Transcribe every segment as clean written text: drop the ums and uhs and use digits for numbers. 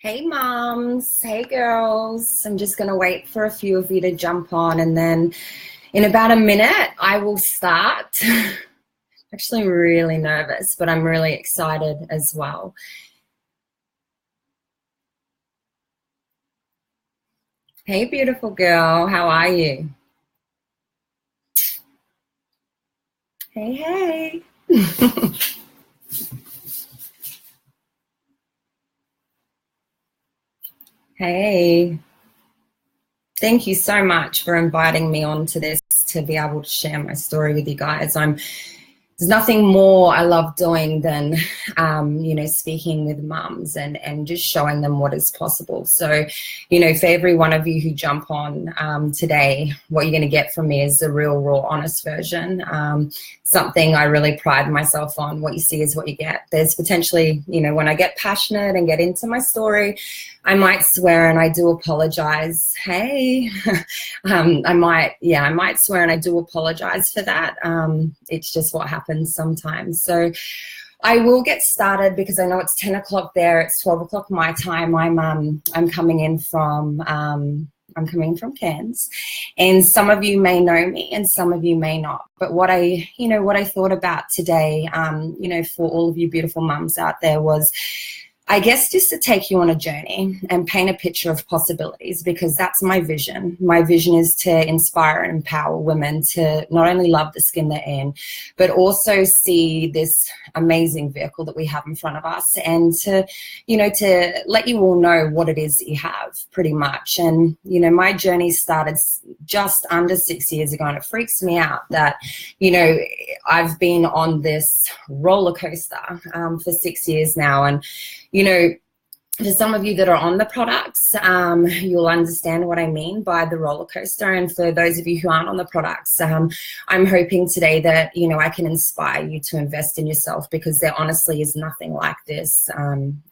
Hey moms, hey girls. I'm just going to wait for a few of you to jump on and then in about a minute I will start. Actually really nervous, but I'm really excited as well. Hey beautiful girl, how are you? Hey, hey. Hey. Thank you so much for inviting me onto this to be able to share my story with you guys. There's nothing more I love doing than, speaking with mums and just showing them what is possible. So, for every one of you who jump on today, what you're going to get from me is the real, raw, honest version. Something I really pride myself on. What you see is what you get. There's potentially, when I get passionate and get into my story, I might swear and I do apologize. Hey, I might swear and I do apologize for that. It's just what happens sometimes. So I will get started because I know it's 10 o'clock there. It's 12 o'clock my time. I'm coming in from Cairns, and some of you may know me and some of you may not. But what I thought about today, for all of you beautiful mums out there was, I guess, just to take you on a journey and paint a picture of possibilities, because that's my vision. My vision is to inspire and empower women to not only love the skin they're in, but also see this amazing vehicle that we have in front of us, and to let you all know what it is that you have, pretty much. And, my journey started just under 6 years ago, and it freaks me out that, I've been on this roller coaster for 6 years now. And, for some of you that are on the products, you'll understand what I mean by the roller coaster. And for those of you who aren't on the products, I'm hoping today that, I can inspire you to invest in yourself, because there honestly is nothing like this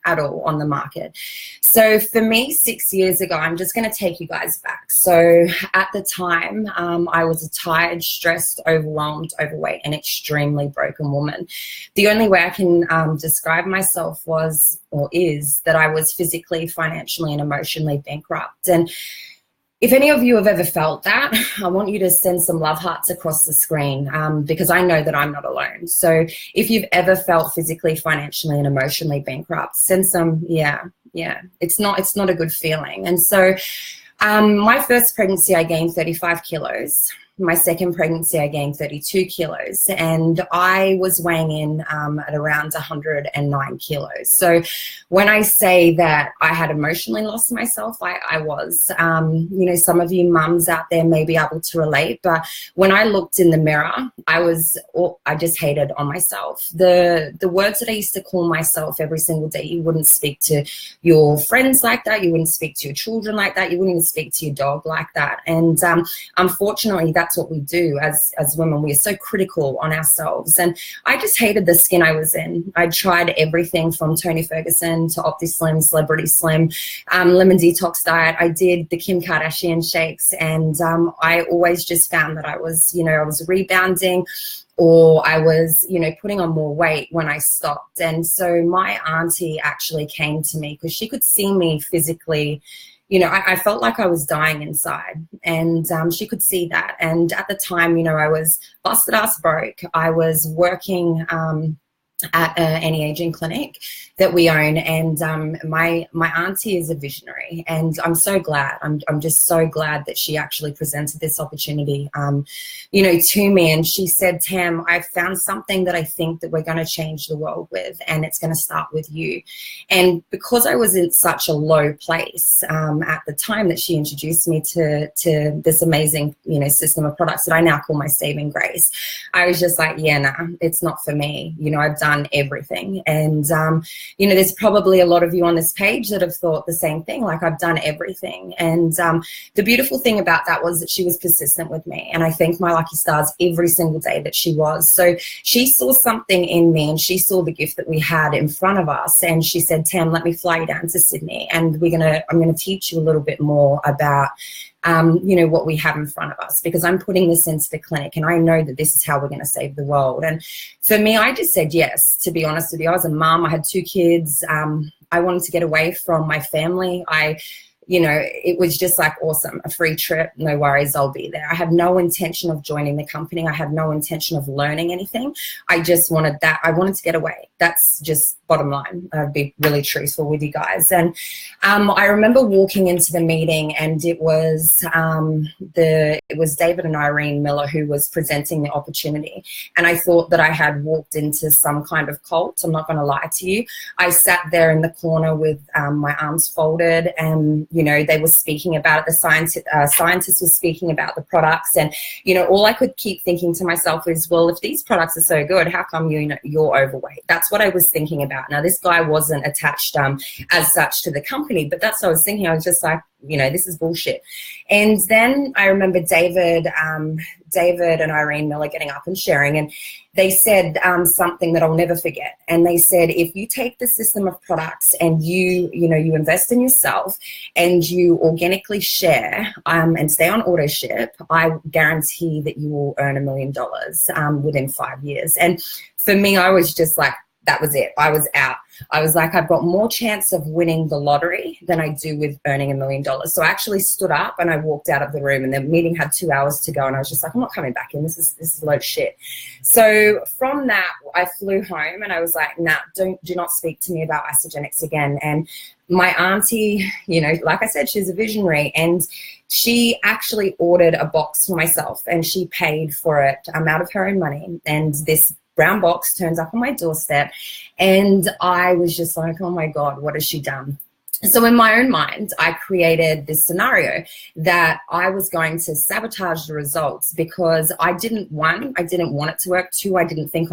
at all on the market. So for me, 6 years ago, I'm just going to take you guys back. So at the time, I was a tired, stressed, overwhelmed, overweight, and extremely broken woman. The only way I can describe myself is that I was physically, financially, and emotionally bankrupt. And if any of you have ever felt that, I want you to send some love hearts across the screen, because I know that I'm not alone. So if you've ever felt physically, financially, and emotionally bankrupt, send some, yeah. It's not a good feeling. And so my first pregnancy, I gained 35 kilos. My second pregnancy, I gained 32 kilos, and I was weighing in at around 109 kilos. So when I say that I had emotionally lost myself, I was. Some of you mums out there may be able to relate, but when I looked in the mirror, I just hated on myself. The words that I used to call myself every single day: you wouldn't speak to your friends like that, you wouldn't speak to your children like that, you wouldn't even speak to your dog like that. And unfortunately, that's what we do as women. We are so critical on ourselves. And I just hated the skin I was in. I tried everything from Tony Ferguson to OptiSlim, Celebrity Slim, lemon detox diet. I did the Kim Kardashian shakes, and I always just found that I was rebounding, or I was, putting on more weight when I stopped. And so my auntie actually came to me because she could see me physically. I felt like I was dying inside, and she could see that. And at the time, I was busted ass broke. I was working at an anti-aging clinic that we own, and my auntie is a visionary, and I'm so glad. I'm just so glad that she actually presented this opportunity, to me. And she said, "Tam, I found something that I think that we're going to change the world with, and it's going to start with you." And because I was in such a low place at the time that she introduced me to this amazing, system of products that I now call my saving grace, I was just like, yeah, nah, it's not for me. I've done everything. And, there's probably a lot of you on this page that have thought the same thing, like I've done everything. And the beautiful thing about that was that she was persistent with me. And I thank my lucky stars every single day that she was. So she saw something in me, and she saw the gift that we had in front of us. And she said, "Tam, let me fly you down to Sydney, and I'm going to teach you a little bit more about what we have in front of us, because I'm putting this into the clinic and I know that this is how we're going to save the world. And for me, I just said yes, to be honest with you. I was a mom. I had 2 kids. I wanted to get away from my family. It was just like awesome, a free trip, no worries, I'll be there. I had no intention of joining the company. I had no intention of learning anything. I just wanted that. I wanted to get away. That's just bottom line. I'd be really truthful with you guys. And I remember walking into the meeting, and it was David and Irene Miller who was presenting the opportunity. And I thought that I had walked into some kind of cult. I'm not going to lie to you. I sat there in the corner with my arms folded, and they were speaking about it. The scientists were speaking about the products, and all I could keep thinking to myself is, well, if these products are so good, how come you're overweight? That's what I was thinking about. Now, this guy wasn't attached as such to the company, but that's what I was thinking. I was just like, this is bullshit. And then I remember David and Irene Miller getting up and sharing, and they said something that I'll never forget. And they said, if you take the system of products and you invest in yourself and you organically share and stay on auto ship, I guarantee that you will earn $1 million within 5 years. And for me, I was just like, that was it. I was out. I was like, I've got more chance of winning the lottery than I do with earning $1 million. So I actually stood up and I walked out of the room, and the meeting had 2 hours to go. And I was just like, I'm not coming back in. This is a load of shit. So from that, I flew home and I was like, nah, do not speak to me about Isogenics again. And my auntie, like I said, she's a visionary, and she actually ordered a box for myself, and she paid for it out of her own money. And this brown box turns up on my doorstep, and I was just like, oh my God, what has she done? So in my own mind, I created this scenario that I was going to sabotage the results, because I didn't want it to work. 2, I didn't think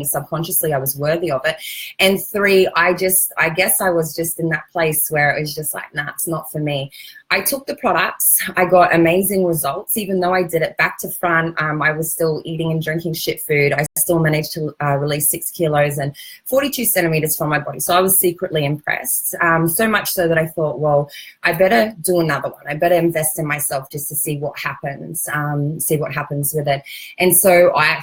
subconsciously I was worthy of it. And 3, I guess I was just in that place where it was just like, nah, it's not for me. I took the products. I got amazing results. Even though I did it back to front, I was still eating and drinking shit food. I still managed to release 6 kilos and 42 centimeters from my body. So I was secretly impressed. So much so that I thought, well, I better do another one. I better invest in myself just to see what happens, with it. And so I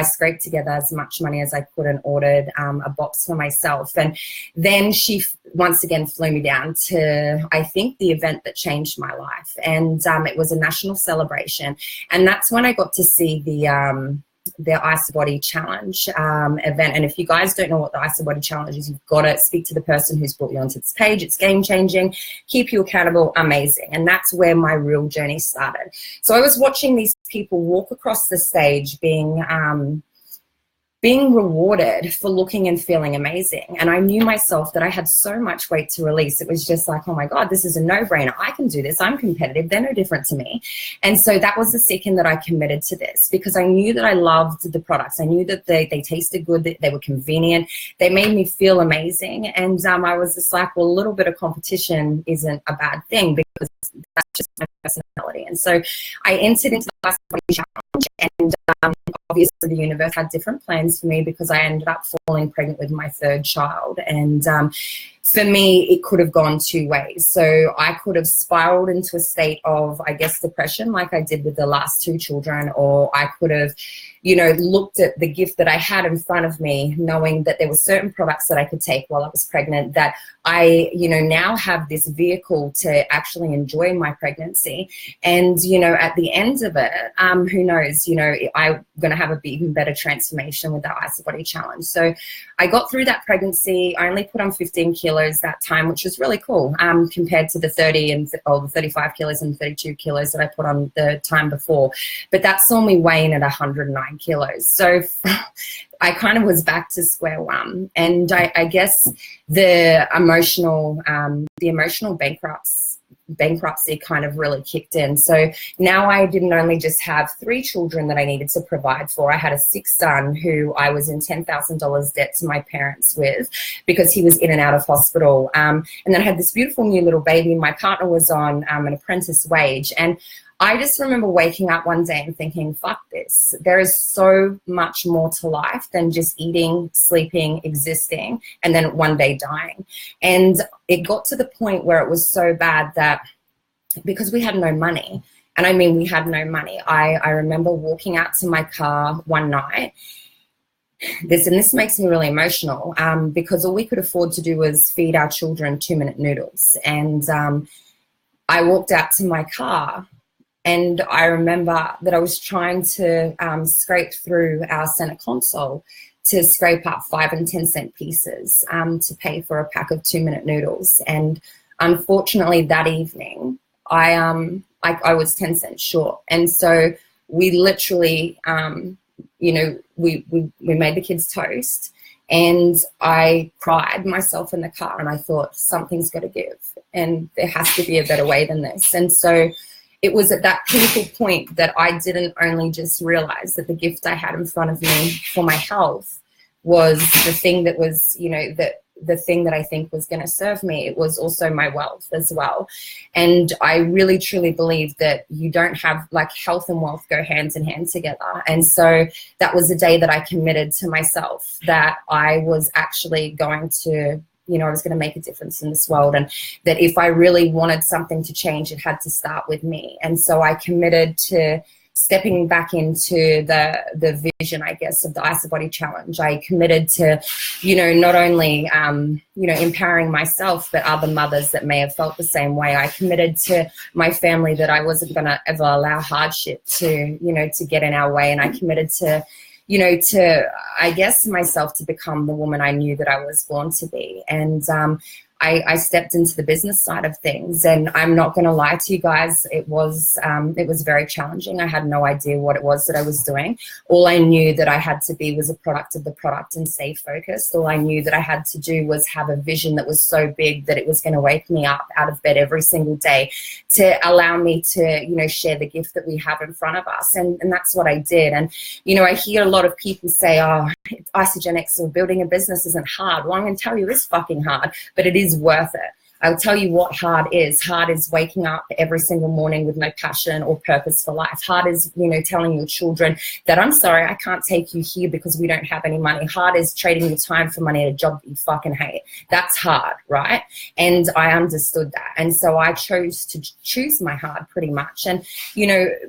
scraped together as much money as I could and ordered a box for myself. And then she once again flew me down to, I think, the event that changed my life. And it was a national celebration. And that's when I got to see the IsaBody Challenge event. And if you guys don't know what the IsaBody Challenge is, you've got to speak to the person who's brought you onto this page. It's game-changing, keep you accountable, amazing. And that's where my real journey started. So I was watching these people walk across the stage being rewarded for looking and feeling amazing. And I knew myself that I had so much weight to release. It was just like, oh my God, this is a no-brainer. I can do this. I'm competitive. They're no different to me. And so that was the second that I committed to this, because I knew that I loved the products. I knew that they tasted good, that they were convenient. They made me feel amazing. And I was just like, well, a little bit of competition isn't a bad thing, because that's just my personality. And so I entered into the IsaBody Challenge, and obviously the universe had different plans for me, because I ended up falling pregnant with my 3rd child. And for me, it could have gone 2 ways. So I could have spiraled into a state of, I guess, depression like I did with the last 2 children, or I could have, looked at the gift that I had in front of me, knowing that there were certain products that I could take while I was pregnant, that I, now have this vehicle to actually enjoy my pregnancy. And, at the end of it, who knows, I'm going to have a even better transformation with the IsaBody Challenge. So I got through that pregnancy. I only put on 15 kilos that time, which was really cool, compared to the 35 kilos and 32 kilos that I put on the time before. But that saw me weighing at 109 kilos. So I kind of was back to square one. And I guess the emotional bankruptcy kind of really kicked in. So now I didn't only just have 3 children that I needed to provide for. I had a 6th son who I was in $10,000 debt to my parents with, because he was in and out of hospital. And then I had this beautiful new little baby. My partner was on an apprentice wage. And I just remember waking up one day and thinking, fuck this. There is so much more to life than just eating, sleeping, existing, and then one day dying. And it got to the point where it was so bad that because we had no money. And I mean, we had no money. I remember walking out to my car one night. This makes me really emotional, because all we could afford to do was feed our children 2-minute noodles. And I walked out to my car, and I remember that I was trying to scrape through our center console to scrape up 5 and 10 cent pieces to pay for a pack of 2-minute noodles. And unfortunately, that evening, I was 10 cents short. And so we literally, we made the kids toast, and I cried myself in the car, and I thought, something's got to give, and there has to be a better way than this. And so it was at that critical point that I didn't only just realize that the gift I had in front of me for my health was the thing that was, the thing that I think was going to serve me. It was also my wealth as well. And I really truly believe that you don't have, like, health and wealth go hand in hand together. And so that was the day that I committed to myself that I was actually going to, I was going to make a difference in this world, and that if I really wanted something to change, it had to start with me. And so I committed to stepping back into the vision, I guess, of the IsaBody Challenge. I committed to, not only, empowering myself, but other mothers that may have felt the same way. I committed to my family that I wasn't going to ever allow hardship to get in our way. And I committed to, I guess, myself to become the woman I knew that I was born to be. And I stepped into the business side of things, and I'm not going to lie to you guys, it was very challenging. I had no idea what it was that I was doing. All I knew that I had to be was a product of the product and stay focused. All I knew that I had to do was have a vision that was so big that it was going to wake me up out of bed every single day to allow me to, share the gift that we have in front of us. And that's what I did. And, I hear a lot of people say, oh, Isagenix or building a business isn't hard. Well, I'm going to tell you, it's fucking hard, but it is worth it. I'll tell you what hard is. Hard is waking up every single morning with no passion or purpose for life. Hard is, telling your children that, I'm sorry, I can't take you here because we don't have any money. Hard is trading your time for money at a job that you fucking hate. That's hard, right? And I understood that. And so I chose to choose my hard pretty much. And,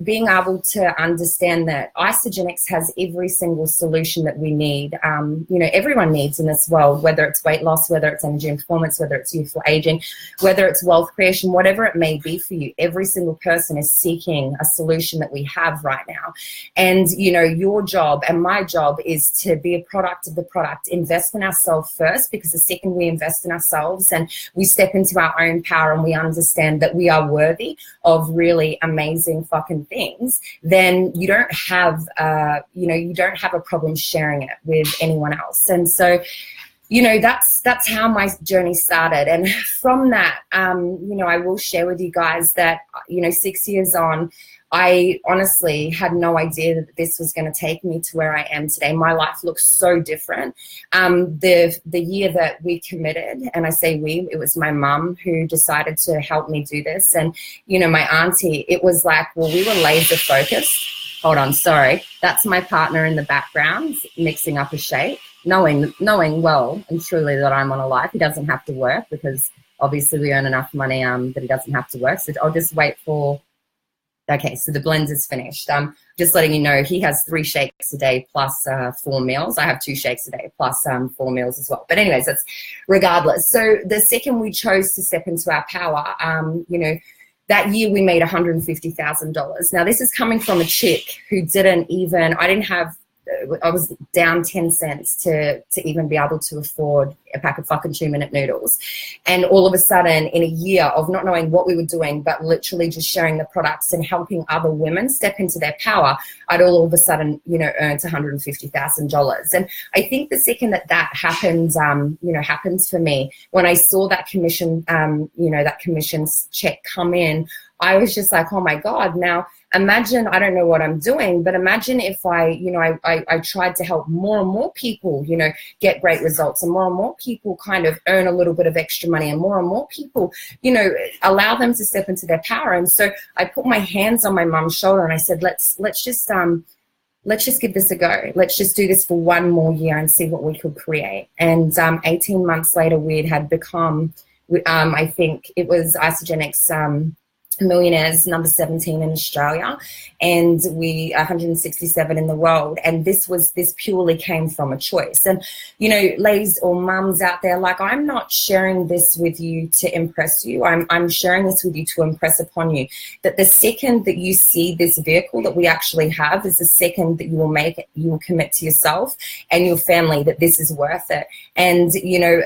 being able to understand that Isagenix has every single solution that we need, everyone needs in this world, whether it's weight loss, whether it's energy and performance, whether it's youthful aging, whether it's wealth creation, whatever it may be for you. Every single person is seeking a solution that we have right now. And, your job and my job is to be a product of the product, invest in ourselves first, because the second we invest in ourselves and we step into our own power and we understand that we are worthy of really amazing fucking things, then you don't have, you don't have a problem sharing it with anyone else. And so, that's how my journey started. And from that, I will share with you guys that, 6 years on, I honestly had no idea that this was going to take me to where I am today. My life looks so different. The year that we committed, and I say we, it was my mum who decided to help me do this. And, my auntie, it was like, well, we were laser focused. Hold on, sorry. That's my partner in the background mixing up a shake. Knowing well and truly that I'm on a life. He doesn't have to work because obviously we earn enough money that he doesn't have to work. So I'll just wait for, okay, so the blend is finished. Just letting you know, he has 3 shakes a day plus 4 meals. I have 2 shakes a day plus 4 meals as well. But anyways, that's regardless. So the second we chose to step into our power, that year we made $150,000. Now this is coming from a chick who I was down 10 cents to even be able to afford a pack of fucking 2-minute noodles. And all of a sudden, in a year of not knowing what we were doing, but literally just sharing the products and helping other women step into their power, I'd all of a sudden, earned $150,000. And I think the second that happens, happens for me, when I saw that commission, that commission's check come in, I was just like, oh my God, now imagine, I don't know what I'm doing, but imagine if I tried to help more and more people, get great results, and more people kind of earn a little bit of extra money, and more people, allow them to step into their power. And so I put my hands on my mum's shoulder and I said, let's just give this a go. Let's just do this for one more year and see what we could create. And 18 months later, we had become, I think it was Isagenix, millionaires, number 17 in Australia, and we 167 in the world. And this purely came from a choice. And, you know, ladies or mums out there, like, I'm not sharing this with you to impress you. I'm sharing this with you to impress upon you that the second that you see this vehicle that we actually have is the second that you will commit to yourself and your family that this is worth it. And, you know,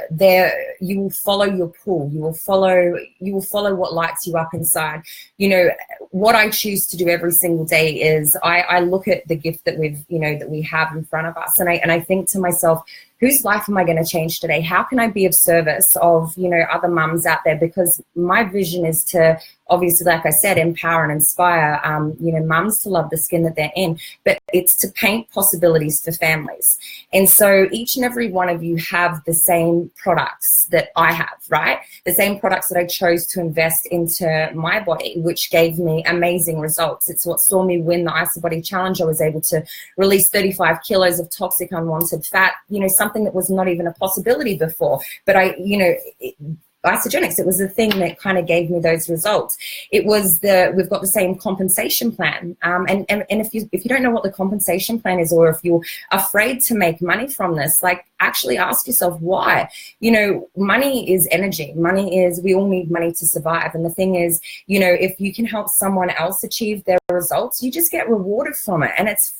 you will follow your pull. You will follow what lights you up inside. You know, what I choose to do every single day is I look at the gift that we have in front of us, and I think to myself, whose life am I going to change today? How can I be of service of, you know, other mums out there? Because my vision is to, obviously, like I said, empower and inspire, you know, mums to love the skin that they're in, but it's to paint possibilities for families. And so each and every one of you have the same products that I have, right? The same products that I chose to invest into my body, which gave me amazing results. It's what saw me win the Ice Body Challenge. I was able to release 35 kilos of toxic unwanted fat, you know, something that was not even a possibility before. But Isogenics, it was the thing that kind of gave me those results. We've got the same compensation plan. And if you don't know what the compensation plan is, or if you're afraid to make money from this, like, actually ask yourself why. You know, money is energy. We all need money to survive. And the thing is, you know, if you can help someone else achieve their results, you just get rewarded from it. And it's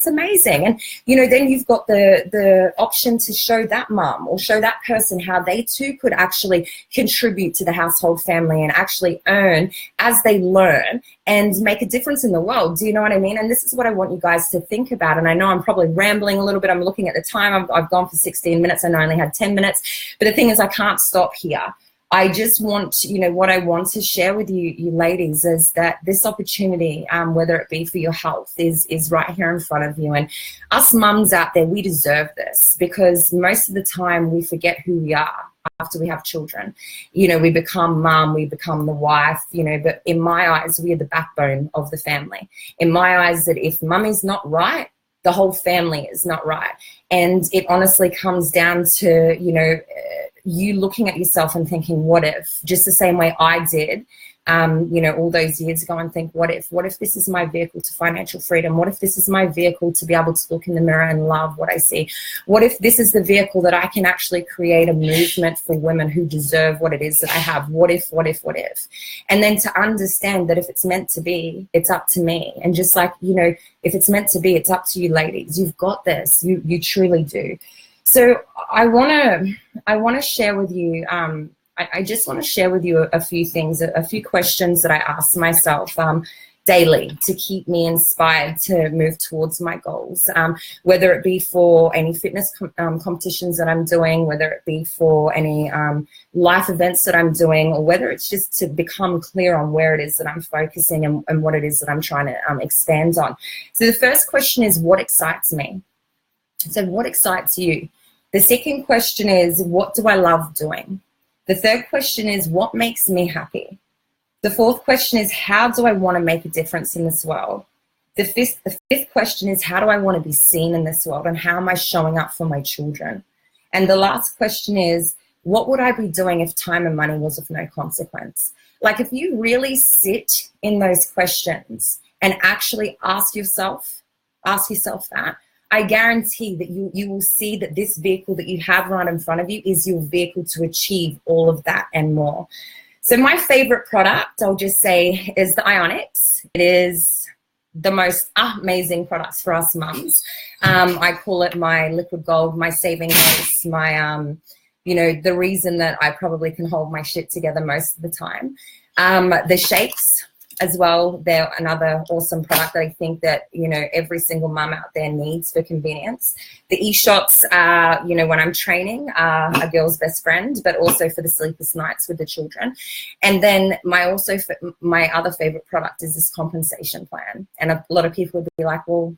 amazing. And, you know, then you've got the option to show that mum or show that person how they too could actually contribute to the household family and actually earn as they learn and make a difference in the world. Do you know what I mean? And this is what I want you guys to think about. And I know I'm probably rambling a little bit. I'm looking at the time. I've gone for 16 minutes. I know I only had 10 minutes. But the thing is, I can't stop here. I just want, you know, what I want to share with you ladies is that this opportunity, whether it be for your health, is right here in front of you. And us mums out there, we deserve this, because most of the time we forget who we are after we have children. You know, we become mum, we become the wife, you know, but in my eyes, we are the backbone of the family. In my eyes, that if mum is not right, the whole family is not right. And it honestly comes down to, you know, you looking at yourself and thinking, what if? Just the same way I did, you know, all those years ago, and think, what if? What if this is my vehicle to financial freedom? What if this is my vehicle to be able to look in the mirror and love what I see? What if this is the vehicle that I can actually create a movement for women who deserve what it is that I have? What if? And then to understand that if it's meant to be, it's up to me. And just like, you know, if it's meant to be, it's up to you ladies. You've got this. You truly do. So I want to share with you, I just want to share with you a few things, a few questions that I ask myself daily to keep me inspired to move towards my goals, whether it be for any fitness competitions that I'm doing, whether it be for any life events that I'm doing, or whether it's just to become clear on where it is that I'm focusing and what it is that I'm trying to expand on. So the first question is, what excites me? So what excites you? The second question is, what do I love doing? The third question is, what makes me happy? The fourth question is, how do I want to make a difference in this world? The fifth question is, how do I want to be seen in this world, and how am I showing up for my children? And the last question is, what would I be doing if time and money was of no consequence? Like, if you really sit in those questions and actually ask yourself that, I guarantee that you will see that this vehicle that you have right in front of you is your vehicle to achieve all of that and more. So my favorite product, I'll just say, is the Ionics. It is the most amazing products for us mums. I call it my liquid gold, my saving grace, my, you know, the reason that I probably can hold my shit together most of the time. The shakes as well, they're another awesome product that I think that, you know, every single mum out there needs for convenience. The e-shots are, you know, when I'm training, are a girl's best friend, but also for the sleepless nights with the children. And then my other favorite product is this compensation plan. And a lot of people would be like, well,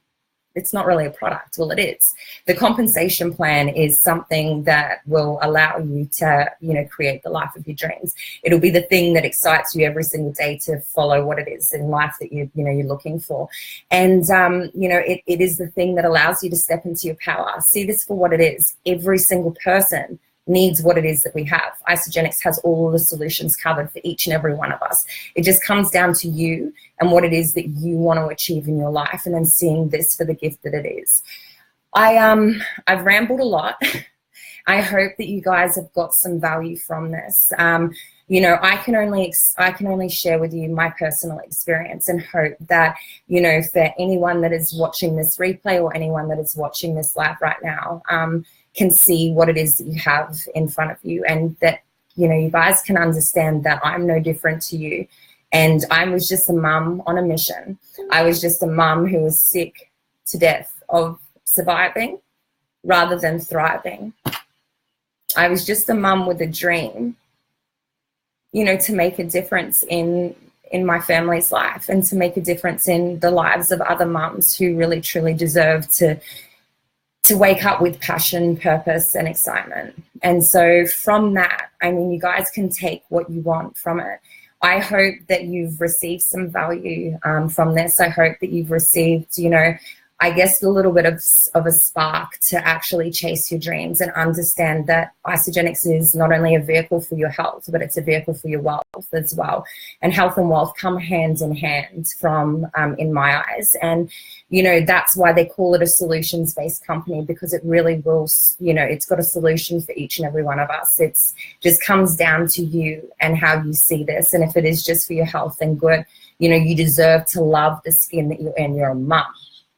it's not really a product. Well, it is. The compensation plan is something that will allow you to, you know, create the life of your dreams. It'll be the thing that excites you every single day to follow what it is in life that you're looking for. And, you know, it is the thing that allows you to step into your power. See this for what it is. Every single person needs what it is that we have. Isagenix has all of the solutions covered for each and every one of us. It just comes down to you and what it is that you want to achieve in your life, and then seeing this for the gift that it is. I've rambled a lot. I hope that you guys have got some value from this. You know, I can only share with you my personal experience, and hope that, you know, for anyone that is watching this replay or anyone that is watching this live right now, can see what it is that you have in front of you, and that, you know, you guys can understand that I'm no different to you. And I was just a mum on a mission. I was just a mum who was sick to death of surviving rather than thriving. I was just a mum with a dream, you know, to make a difference in my family's life, and to make a difference in the lives of other mums who really truly deserve to wake up with passion, purpose, and excitement. And so from that, I mean, you guys can take what you want from it. I hope that you've received some value from this. I hope that you've received, you know, I guess a little bit of a spark to actually chase your dreams, and understand that Isagenix is not only a vehicle for your health, but it's a vehicle for your wealth as well. And health and wealth come hand in hand from, in my eyes. And, you know, that's why they call it a solutions-based company, because it really will, you know, it's got a solution for each and every one of us. It's just comes down to you and how you see this. And if it is just for your health, then good. You know, you deserve to love the skin that you're in. You're a mum.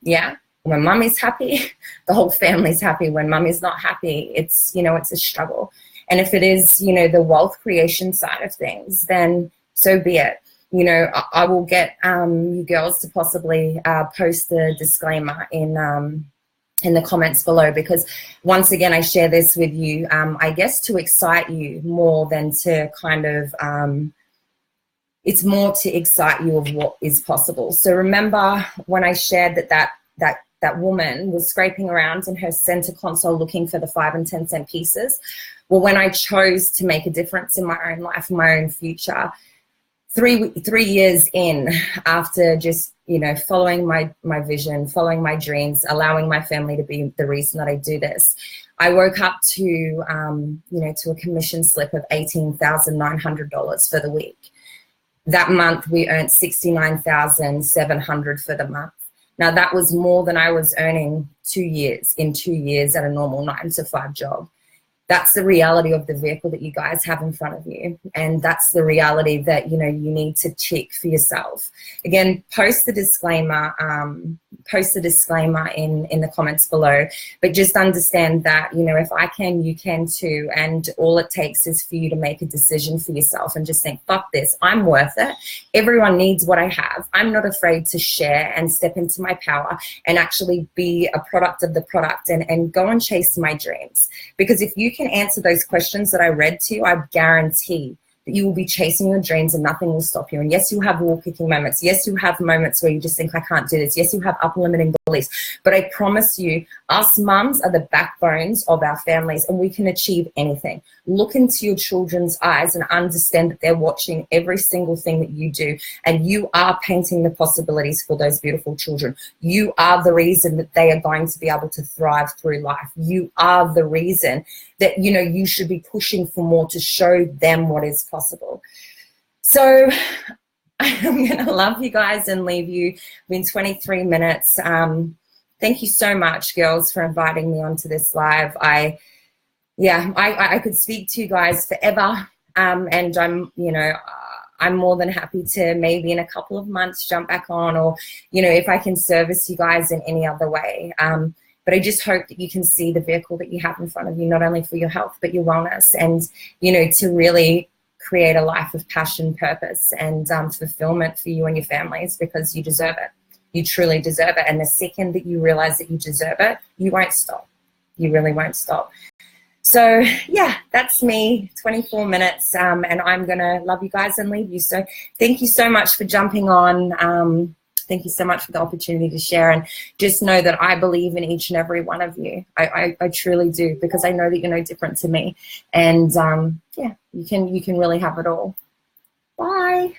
Yeah. When mummy's happy, the whole family's happy. When mummy's not happy, it's, you know, it's a struggle. And if it is, you know, the wealth creation side of things, then so be it. You know, I will get you girls to possibly post the disclaimer in the comments below, because once again, I share this with you, I guess to excite you more than to kind of, it's more to excite you of what is possible. So remember when I shared that woman was scraping around in her center console looking for the 5 and 10 cent pieces? Well, when I chose to make a difference in my own life, my own future, 3 years in, after just, you know, following my vision, following my dreams, allowing my family to be the reason that I do this, I woke up to, you know, to a commission slip of $18,900 for the week. That month, we earned $69,700 for the month. Now, that was more than I was earning in 2 years at a normal 9-to-5 job. That's the reality of the vehicle that you guys have in front of you. And that's the reality that, you know, you need to check for yourself. Again, post the disclaimer in the comments below. But just understand that, you know, if I can, you can too. And all it takes is for you to make a decision for yourself and just think, fuck this, I'm worth it. Everyone needs what I have. I'm not afraid to share and step into my power and actually be a product of the product, and go and chase my dreams. Because if you can answer those questions that I read to you, I guarantee that you will be chasing your dreams and nothing will stop you. And yes, you have wall kicking moments. Yes, you have moments where you just think, I can't do this. Yes, you have upper limiting beliefs. But I promise you, us mums are the backbones of our families, and we can achieve anything. Look into your children's eyes and understand that they're watching every single thing that you do, and you are painting the possibilities for those beautiful children. You are the reason that they are going to be able to thrive through life. You are the reason that, you know, you should be pushing for more to show them what is possible. So I'm going to love you guys and leave you. It's been 23 minutes. Thank you so much, girls, for inviting me onto this live. I could speak to you guys forever. And I'm, you know, I'm more than happy to maybe in a couple of months jump back on, or, you know, if I can service you guys in any other way. But I just hope that you can see the vehicle that you have in front of you, not only for your health, but your wellness, and, you know, to really create a life of passion, purpose, and fulfillment for you and your families, because you deserve it. You truly deserve it. And the second that you realize that you deserve it, you won't stop. You really won't stop. So yeah, that's me, 24 minutes, and I'm going to love you guys and leave you. So thank you so much for jumping on. Thank you so much for the opportunity to share, and just know that I believe in each and every one of you. I truly do, because I know that you're no different to me. And yeah, you can really have it all. Bye.